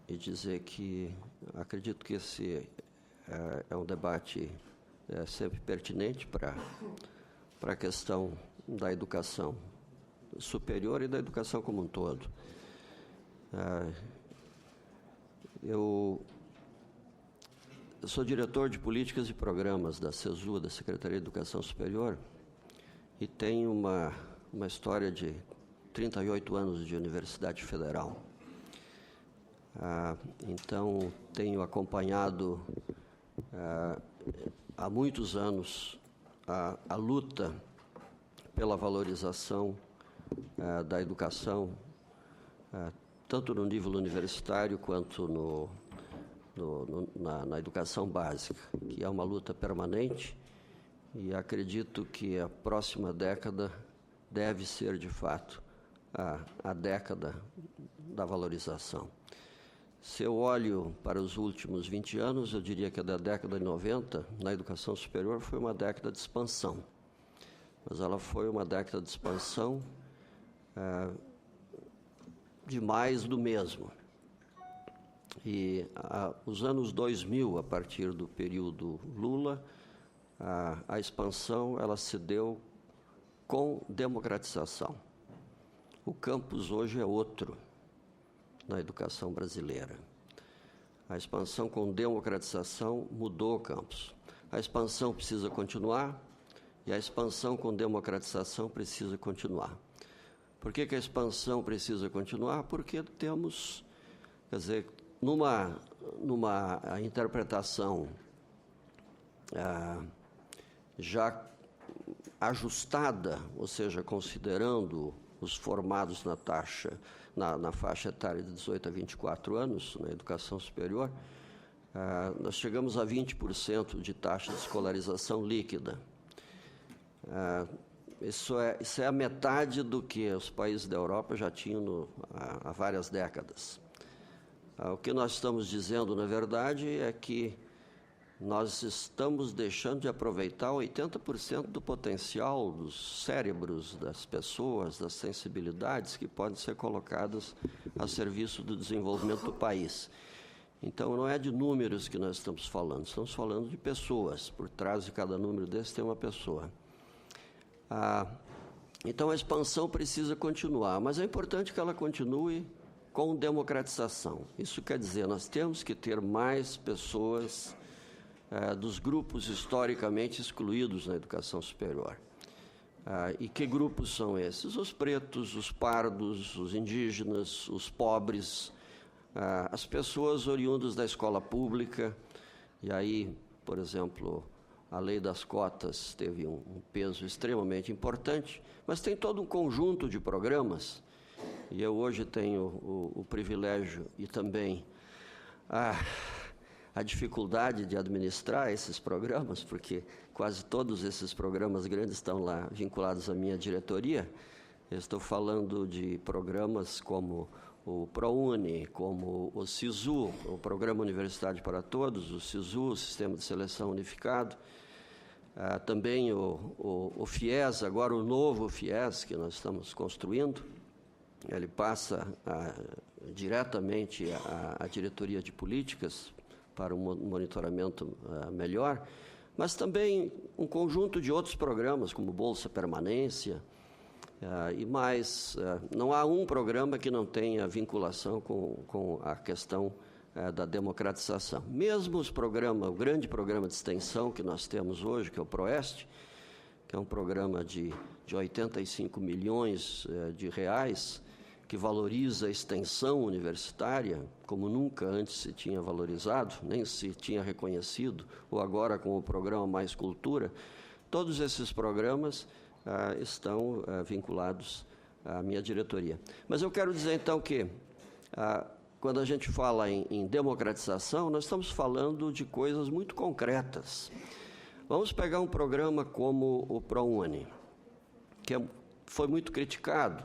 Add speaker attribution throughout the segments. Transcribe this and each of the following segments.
Speaker 1: e dizer que acredito que esse é um debate sempre pertinente para a questão da educação superior e da educação como um todo. Eu sou diretor de políticas e programas da CESU, da Secretaria de Educação Superior, e tenho uma história de 38 anos de Universidade Federal. Então, tenho acompanhado há muitos anos a luta pela valorização da educação, tanto no nível universitário quanto na educação básica, que é uma luta permanente, e acredito que a próxima década deve ser, de fato, a década da valorização. Se eu olho para os últimos 20 anos, eu diria que a da década de 90, na educação superior, foi uma década de expansão. Mas ela foi uma década de expansão de mais do mesmo. E os anos 2000, a partir do período Lula, a expansão ela se deu com democratização. O campus hoje é outro na educação brasileira. A expansão com democratização mudou o campus. A expansão precisa continuar e a expansão com democratização precisa continuar. Por que a expansão precisa continuar? Porque temos, quer dizer, numa interpretação já ajustada, ou seja, considerando os formados na faixa etária de 18 a 24 anos, na educação superior, nós chegamos a 20% de taxa de escolarização líquida. Isso é a metade do que os países da Europa já tinham há várias décadas. O que nós estamos dizendo, na verdade, é que nós estamos deixando de aproveitar 80% do potencial dos cérebros das pessoas, das sensibilidades que podem ser colocadas a serviço do desenvolvimento do país. Então, não é de números que nós estamos falando de pessoas. Por trás de cada número desse tem uma pessoa. Então, a expansão precisa continuar, mas é importante que ela continue com democratização. Isso quer dizer, nós temos que ter mais pessoas dos grupos historicamente excluídos na educação superior. E que grupos são esses? Os pretos, os pardos, os indígenas, os pobres, as pessoas oriundas da escola pública. E aí, por exemplo, a lei das cotas teve um peso extremamente importante, mas tem todo um conjunto de programas, e eu hoje tenho o privilégio e também a dificuldade de administrar esses programas, porque quase todos esses programas grandes estão lá vinculados à minha diretoria. Eu estou falando de programas como o ProUni, como o SISU, o Programa Universidade para Todos, o SISU, o Sistema de Seleção Unificado, também o FIES, agora o novo FIES que nós estamos construindo. Ele passa diretamente à diretoria de políticas para um monitoramento melhor, mas também um conjunto de outros programas, como Bolsa Permanência, e mais. Não há um programa que não tenha vinculação com a questão da democratização. Mesmo o grande programa de extensão que nós temos hoje, que é o ProEST, que é um programa de 85 milhões de reais, que valoriza a extensão universitária, como nunca antes se tinha valorizado, nem se tinha reconhecido, ou agora com o programa Mais Cultura. Todos esses programas estão vinculados à minha diretoria. Mas eu quero dizer, então, que quando a gente fala em democratização, nós estamos falando de coisas muito concretas. Vamos pegar um programa como o ProUni, que foi muito criticado.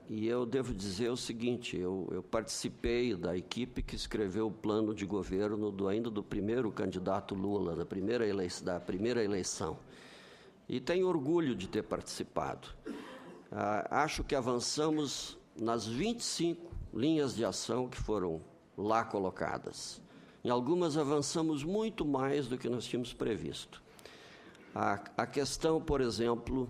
Speaker 1: E eu devo dizer o seguinte, eu participei da equipe que escreveu o plano de governo ainda do primeiro candidato Lula, da primeira eleição. E tenho orgulho de ter participado. Acho que avançamos nas 25 linhas de ação que foram lá colocadas. Em algumas avançamos muito mais do que nós tínhamos previsto. A questão, por exemplo,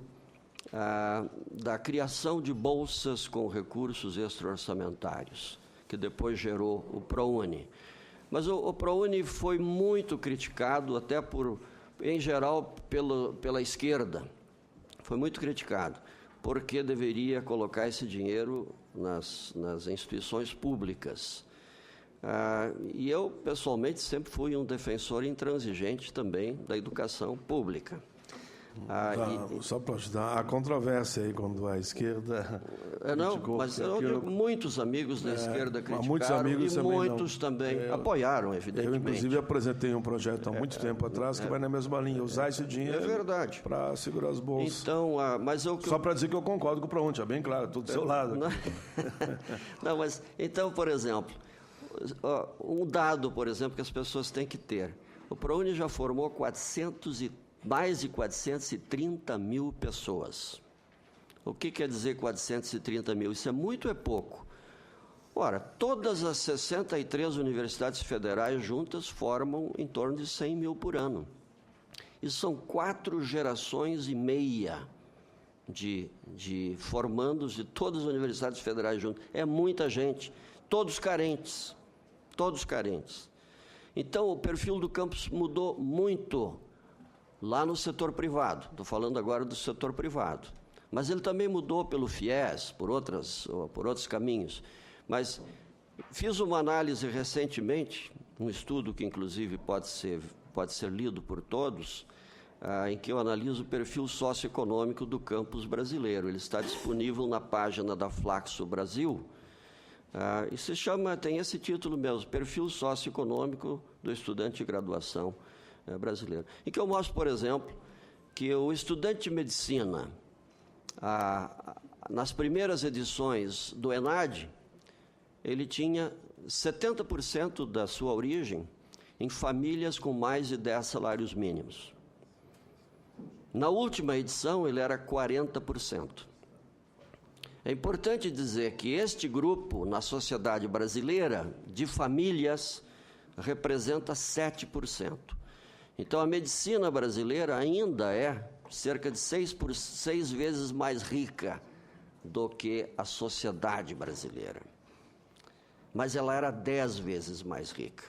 Speaker 1: da criação de bolsas com recursos extra-orçamentários, que depois gerou o ProUni. Mas o ProUni foi muito criticado, até em geral, pela esquerda. Foi muito criticado, porque deveria colocar esse dinheiro nas instituições públicas. E eu, pessoalmente, sempre fui um defensor intransigente também da educação pública.
Speaker 2: Só para ajudar, há controvérsia aí quando a esquerda...
Speaker 1: Não, mas eu digo, muitos amigos da esquerda criticaram
Speaker 2: muitos amigos
Speaker 1: e muitos também apoiaram, evidentemente.
Speaker 2: Eu, inclusive, apresentei um projeto há muito tempo atrás que vai na mesma linha, usar esse dinheiro para segurar as bolsas.
Speaker 1: Então,
Speaker 2: só para dizer que eu concordo com o ProUni, é bem claro, estou do seu lado.
Speaker 1: Não, mas, então, por exemplo, um dado, por exemplo, que as pessoas têm que ter. O ProUni já formou mais de 430 mil pessoas. O que quer dizer 430 mil? Isso é muito ou é pouco? Ora, todas as 63 universidades federais juntas formam em torno de 100 mil por ano. E são 4 gerações e meia de formandos de todas as universidades federais juntas. É muita gente, todos carentes. Todos carentes. Então, o perfil do campus mudou muito lá no setor privado. Estou falando agora do setor privado. Mas ele também mudou pelo FIES, por outros caminhos. Mas fiz uma análise recentemente, um estudo que, inclusive, pode ser lido por todos, em que eu analiso o perfil socioeconômico do campus brasileiro. Ele está disponível na página da Flaxo Brasil, e tem esse título mesmo, Perfil Socioeconômico do Estudante de Graduação Brasileiro. Em que eu mostro, por exemplo, que o estudante de medicina, nas primeiras edições do ENAD, ele tinha 70% da sua origem em famílias com mais de 10 salários mínimos. Na última edição, ele era 40%. É importante dizer que este grupo, na sociedade brasileira, de famílias, representa 7%. Então, a medicina brasileira ainda é cerca de 6 vezes mais rica do que a sociedade brasileira. Mas ela era 10 vezes mais rica.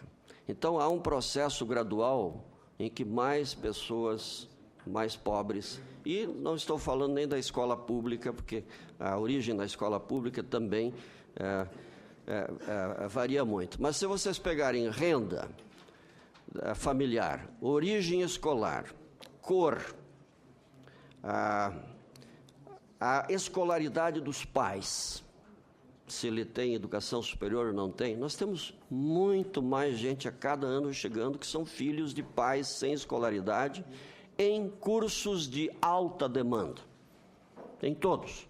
Speaker 1: Então, há um processo gradual em que mais pessoas mais pobres, e não estou falando nem da escola pública, porque a origem da escola pública também varia muito. Mas se vocês pegarem renda familiar, origem escolar, cor, a escolaridade dos pais, se ele tem educação superior ou não tem, nós temos muito mais gente a cada ano chegando que são filhos de pais sem escolaridade, em cursos de alta demanda, em todos.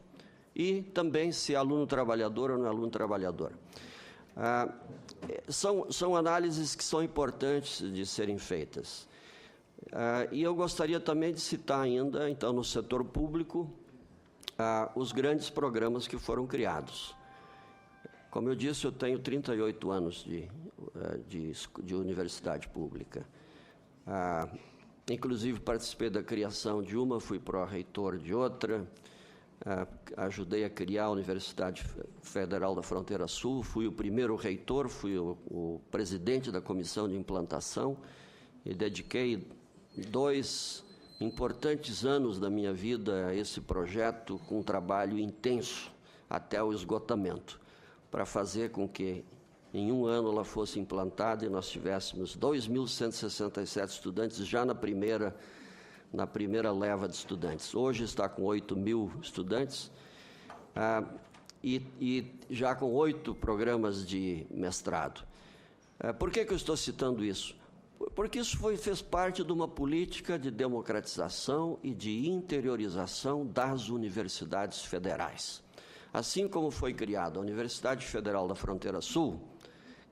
Speaker 1: E também se é aluno trabalhador ou não é aluno trabalhador. São análises que são importantes de serem feitas. E eu gostaria também de citar ainda, então, no setor público, os grandes programas que foram criados. Como eu disse, eu tenho 38 anos de universidade pública. Inclusive, participei da criação de uma, fui pró-reitor de outra, ajudei a criar a Universidade Federal da Fronteira Sul, fui o primeiro reitor, fui o presidente da comissão de implantação e dediquei 2 importantes anos da minha vida a esse projeto com um trabalho intenso até o esgotamento, para fazer com que em um ano ela fosse implantada e nós tivéssemos 2.167 estudantes já na primeira leva de estudantes. Hoje está com 8.000 estudantes e já com 8 programas de mestrado. Por que eu estou citando isso? Porque isso fez parte de uma política de democratização e de interiorização das universidades federais. Assim como foi criada a Universidade Federal da Fronteira Sul,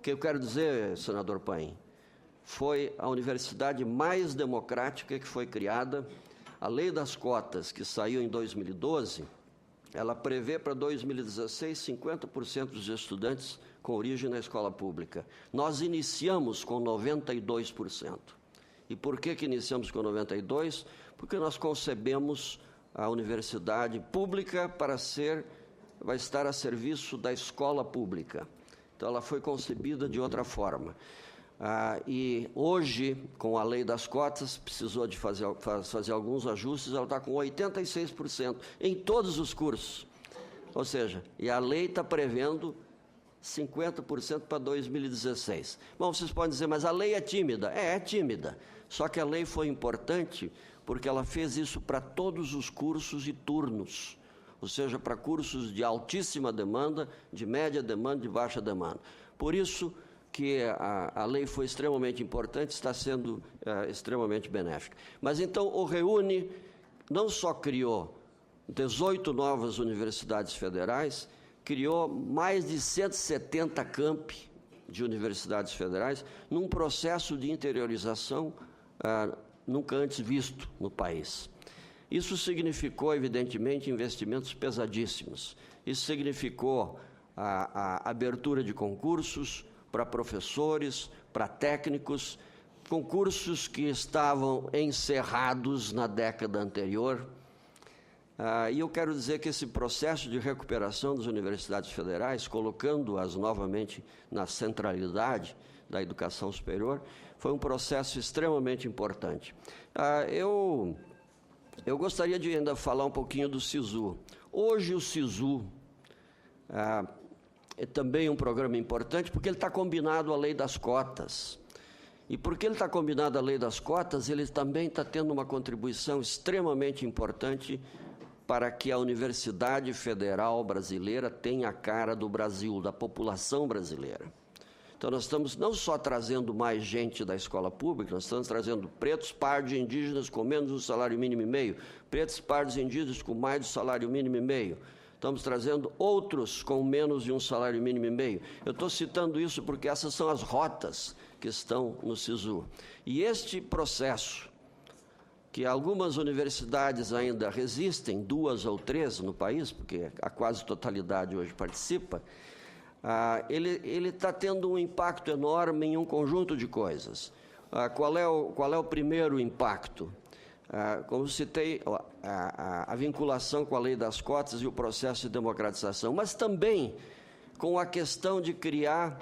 Speaker 1: que eu quero dizer, senador Paim, foi a universidade mais democrática que foi criada. A lei das cotas, que saiu em 2012, ela prevê para 2016 50% dos estudantes com origem na escola pública. Nós iniciamos com 92%. E por que iniciamos com 92%? Porque nós concebemos a universidade pública vai estar a serviço da escola pública. Então, ela foi concebida de outra forma. E hoje, com a lei das cotas, precisou de fazer alguns ajustes, ela está com 86% em todos os cursos. Ou seja, e a lei está prevendo 50% para 2016. Bom, vocês podem dizer, mas a lei é tímida. É tímida. Só que a lei foi importante porque ela fez isso para todos os cursos e turnos. Ou seja, para cursos de altíssima demanda, de média demanda, de baixa demanda. Por isso que a lei foi extremamente importante, está sendo extremamente benéfica. Mas então o REUNE não só criou 18 novas universidades federais, criou mais de 170 campi de universidades federais num processo de interiorização nunca antes visto no país. Isso significou, evidentemente, investimentos pesadíssimos. Isso significou a abertura de concursos para professores, para técnicos, concursos que estavam encerrados na década anterior. E eu quero dizer que esse processo de recuperação das universidades federais, colocando-as novamente na centralidade da educação superior, foi um processo extremamente importante. Eu gostaria de ainda falar um pouquinho do SISU. Hoje o SISU é também um programa importante porque ele está combinado à lei das cotas. E porque ele está combinado à lei das cotas, ele também está tendo uma contribuição extremamente importante para que a Universidade Federal Brasileira tenha a cara do Brasil, da população brasileira. Então, nós estamos não só trazendo mais gente da escola pública, nós estamos trazendo pretos, pardos e indígenas com menos de um salário mínimo e meio, pretos, pardos e indígenas com mais de um salário mínimo e meio. Estamos trazendo outros com menos de um salário mínimo e meio. Eu estou citando isso porque essas são as rotas que estão no SISU. E este processo, que algumas universidades ainda resistem, 2 ou 3 no país, porque a quase totalidade hoje participa, ele está tendo um impacto enorme em um conjunto de coisas. Qual é o primeiro impacto? Como citei, a vinculação com a lei das cotas e o processo de democratização, mas também com a questão de criar,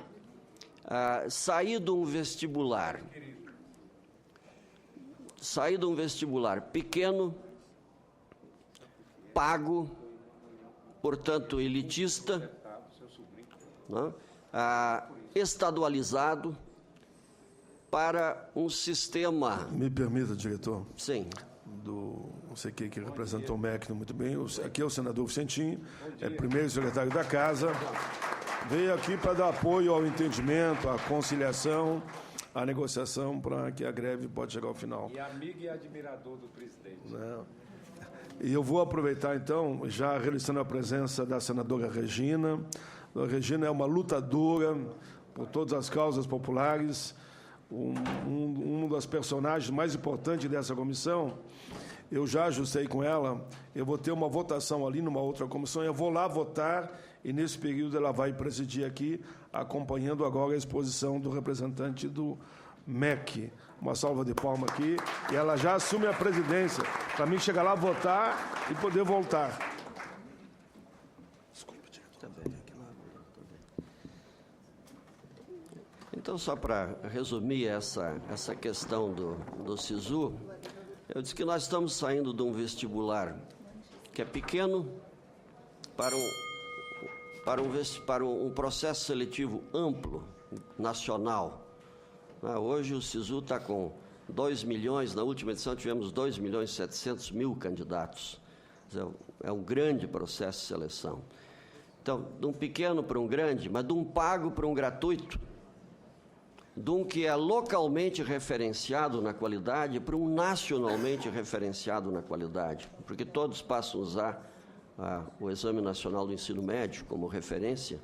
Speaker 1: sair de um vestibular pequeno, pago, portanto elitista, estadualizado, para um sistema...
Speaker 2: Me permita, diretor.
Speaker 1: Sim.
Speaker 2: Não sei quem que representa o MEC muito bem. Aqui é o senador Vicentinho, é primeiro secretário da Casa. Veio aqui para dar apoio ao entendimento, à conciliação, à negociação, para que a greve pode chegar ao final.
Speaker 3: E amigo e admirador do presidente.
Speaker 2: E eu vou aproveitar, então, já realizando a presença da senadora Regina. A Regina é uma lutadora por todas as causas populares, um dos personagens mais importantes dessa comissão. Eu já ajustei com ela, eu vou ter uma votação ali numa outra comissão, eu vou lá votar e nesse período ela vai presidir aqui, acompanhando agora a exposição do representante do MEC. Uma salva de palmas aqui, e ela já assume a presidência, para mim chegar lá, votar e poder voltar.
Speaker 1: Então, só para resumir essa questão do SISU, eu disse que nós estamos saindo de um vestibular que é pequeno para um processo seletivo amplo, nacional. Hoje o SISU está com 2 milhões, na última edição tivemos 2.700.000 candidatos. É um grande processo de seleção. Então, de um pequeno para um grande, mas de um pago para um gratuito, de um que é localmente referenciado na qualidade para um nacionalmente referenciado na qualidade, porque todos passam a usar o Exame Nacional do Ensino Médio como referência,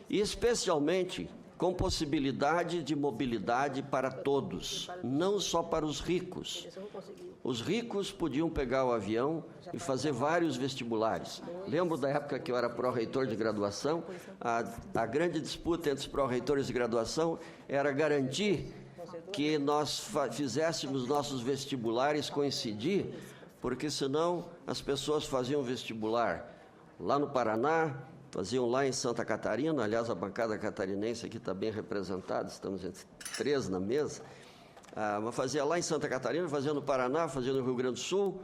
Speaker 1: e especialmente com possibilidade de mobilidade para todos, não só para os ricos. Os ricos podiam pegar o avião e fazer vários vestibulares. Lembro da época que eu era pró-reitor de graduação, a grande disputa entre os pró-reitores de graduação era garantir que nós fizéssemos nossos vestibulares coincidir, porque senão as pessoas faziam vestibular lá no Paraná, faziam lá em Santa Catarina, aliás, a bancada catarinense aqui está bem representada, estamos entre 3 na mesa, mas fazia lá em Santa Catarina, fazia no Paraná, fazia no Rio Grande do Sul,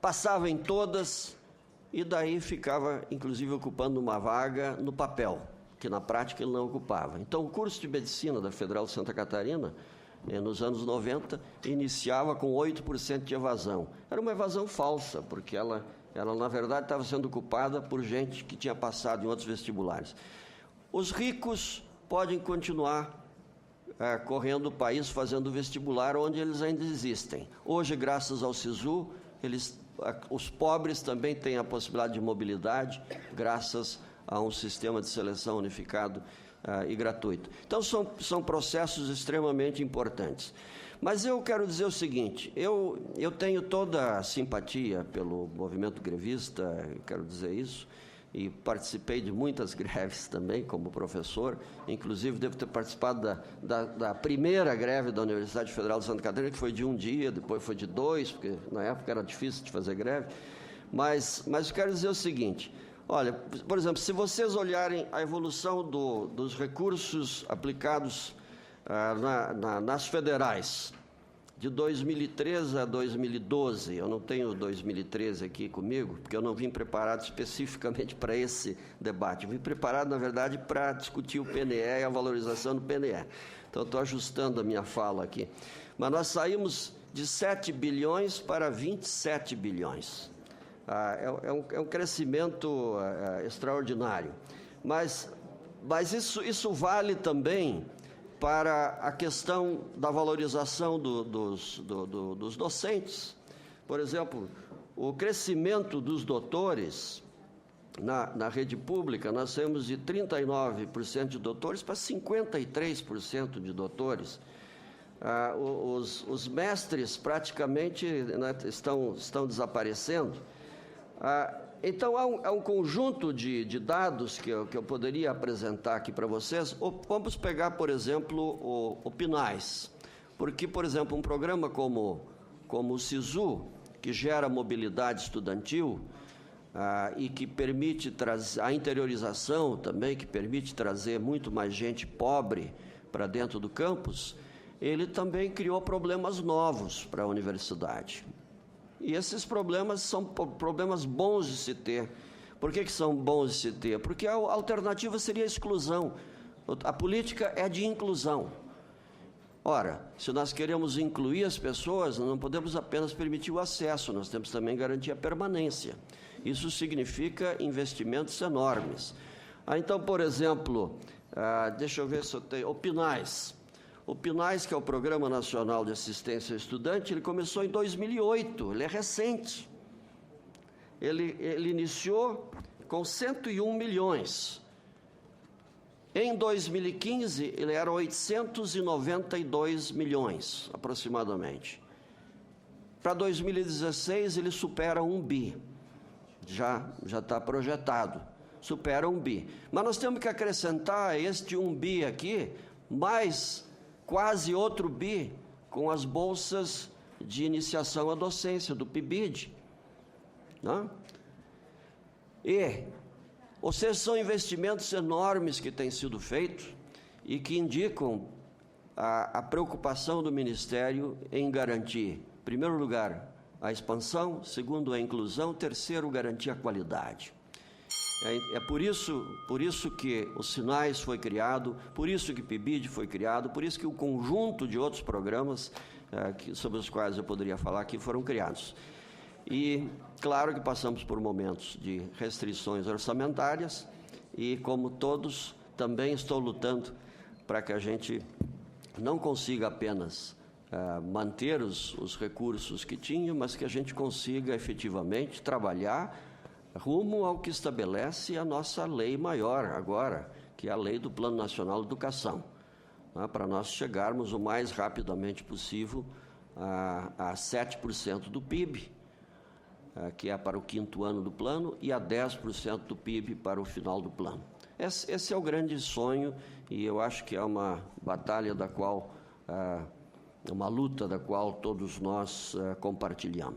Speaker 1: passava em todas e daí ficava, inclusive, ocupando uma vaga no papel, que na prática ele não ocupava. Então, o curso de medicina da Federal de Santa Catarina, nos anos 90, iniciava com 8% de evasão. Era uma evasão falsa, porque ela na verdade, estava sendo ocupada por gente que tinha passado em outros vestibulares. Os ricos podem continuar correndo o país, fazendo vestibular onde eles ainda existem. Hoje, graças ao SISU, os pobres também têm a possibilidade de mobilidade, graças a um sistema de seleção unificado e gratuito. Então, são processos extremamente importantes. Mas eu quero dizer o seguinte, eu tenho toda a simpatia pelo movimento grevista, quero dizer isso, e participei de muitas greves também como professor, inclusive devo ter participado da primeira greve da Universidade Federal de Santa Catarina, que foi de 1 dia, depois foi de 2, porque na época era difícil de fazer greve, mas eu quero dizer o seguinte, olha, por exemplo, se vocês olharem a evolução dos recursos aplicados nas federais, de 2013 a 2012, eu não tenho 2013 aqui comigo, porque eu não vim preparado especificamente para esse debate, eu vim preparado, na verdade, para discutir o PNE e a valorização do PNE. Então, estou ajustando a minha fala aqui. Mas nós saímos de 7 bilhões para 27 bilhões. É um crescimento extraordinário. Mas isso vale também para a questão da valorização dos docentes. Por exemplo, o crescimento dos doutores na rede pública, nós temos de 39% de doutores para 53% de doutores. Os mestres praticamente, né, estão desaparecendo. Então, há um conjunto de dados que eu poderia apresentar aqui para vocês. Vamos pegar, por exemplo, o PNAES. Porque, por exemplo, um programa como o SISU, que gera mobilidade estudantil e que permite trazer a interiorização também, que permite trazer muito mais gente pobre para dentro do campus, ele também criou problemas novos para a universidade. E esses problemas são problemas bons de se ter. Por que são bons de se ter? Porque a alternativa seria a exclusão. A política é de inclusão. Ora, se nós queremos incluir as pessoas, não podemos apenas permitir o acesso, nós temos também garantir a permanência. Isso significa investimentos enormes. Então, por exemplo, deixa eu ver se eu tenho... O PNAES. O PNAES, que é o Programa Nacional de Assistência ao Estudante, ele começou em 2008, ele é recente. Ele iniciou com 101 milhões. Em 2015, ele era 892 milhões, aproximadamente. Para 2016, ele supera 1 bi. Já está projetado. Supera 1 bi. Mas nós temos que acrescentar a este 1 bi aqui, mais quase outro bi com as bolsas de iniciação à docência, do PIBID. Né? Ou seja, são investimentos enormes que têm sido feitos e que indicam a preocupação do Ministério em garantir, em primeiro lugar, a expansão, segundo, a inclusão, terceiro, garantir a qualidade. É por isso que o SINAES foi criado, por isso que o PIBID foi criado, por isso que o conjunto de outros programas sobre os quais eu poderia falar aqui foram criados. E, claro que passamos por momentos de restrições orçamentárias e, como todos, também estou lutando para que a gente não consiga apenas manter os recursos que tinha, mas que a gente consiga efetivamente trabalhar rumo ao que estabelece a nossa lei maior agora, que é a lei do Plano Nacional de Educação, né, para nós chegarmos o mais rapidamente possível a 7% do PIB, que é para o 5º ano do plano, e a 10% do PIB para o final do plano. Esse é o grande sonho, e eu acho que é uma batalha da qual, uma luta da qual todos nós compartilhamos.